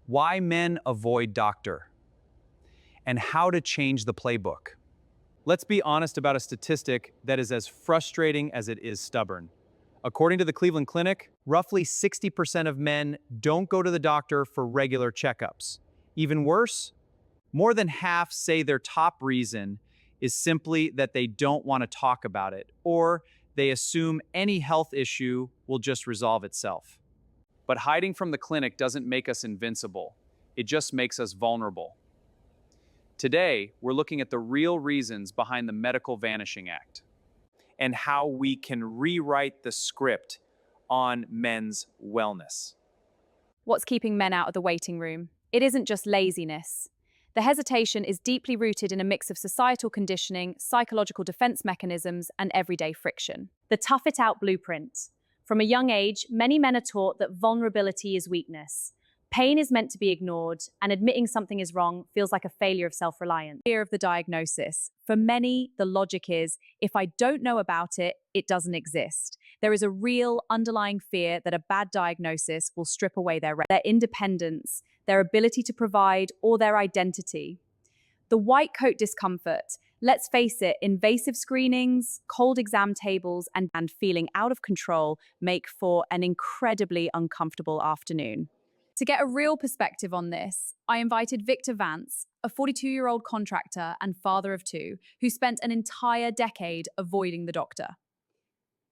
Why men avoid doctor, and how to change the playbook. Let's be honest about a statistic that is as frustrating as it is stubborn. According to the Cleveland Clinic, roughly 60% of men don't go to the doctor for regular checkups. Even worse, more than half say their top reason is simply that they don't want to talk about it, or they assume any health issue will just resolve itself. But hiding from the clinic doesn't make us invincible. It just makes us vulnerable. Today, we're looking at the real reasons behind the Medical Vanishing Act and how we can rewrite the script on men's wellness. What's keeping men out of the waiting room? It isn't just laziness. The hesitation is deeply rooted in a mix of societal conditioning, psychological defense mechanisms, and everyday friction. The tough it out blueprint. From a young age, many men are taught that vulnerability is weakness. Pain is meant to be ignored, and admitting something is wrong feels like a failure of self-reliance. Fear of the diagnosis. For many, the logic is, if I don't know about it, it doesn't exist. There is a real underlying fear that a bad diagnosis will strip away their independence, their ability to provide, or their identity. The white coat discomfort. Let's face it, invasive screenings, cold exam tables, and feeling out of control make for an incredibly uncomfortable afternoon. To get a real perspective on this, I invited Victor Vance, a 42-year-old contractor and father of two, who spent an entire decade avoiding the doctor.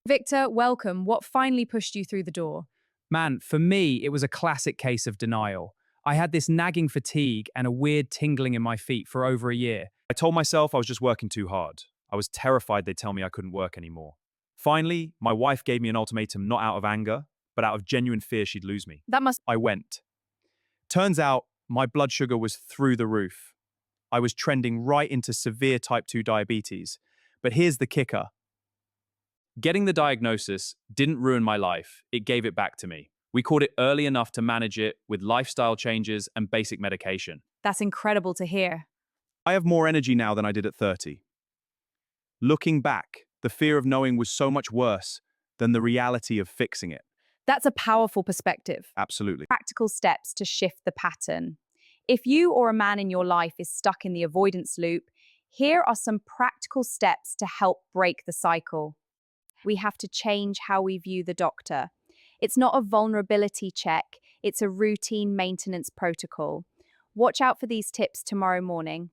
Victor, welcome. What finally pushed you through the door? Man, for me, it was a classic case of denial. I had this nagging fatigue and a weird tingling in my feet for over a year. I told myself I was just working too hard. I was terrified they'd tell me I couldn't work anymore. Finally, my wife gave me an ultimatum not out of anger, but out of genuine fear she'd lose me. I went. Turns out, my blood sugar was through the roof. I was trending right into severe type 2 diabetes. But here's the kicker. Getting the diagnosis didn't ruin my life, it gave it back to me. We caught it early enough to manage it with lifestyle changes and basic medication. That's incredible to hear. I have more energy now than I did at 30. Looking back, the fear of knowing was so much worse than the reality of fixing it. That's a powerful perspective. Absolutely. Practical steps to shift the pattern. If you or a man in your life is stuck in the avoidance loop, here are some practical steps to help break the cycle. We have to change how we view the doctor. It's not a vulnerability check, it's a routine maintenance protocol. Watch out for these tips tomorrow morning.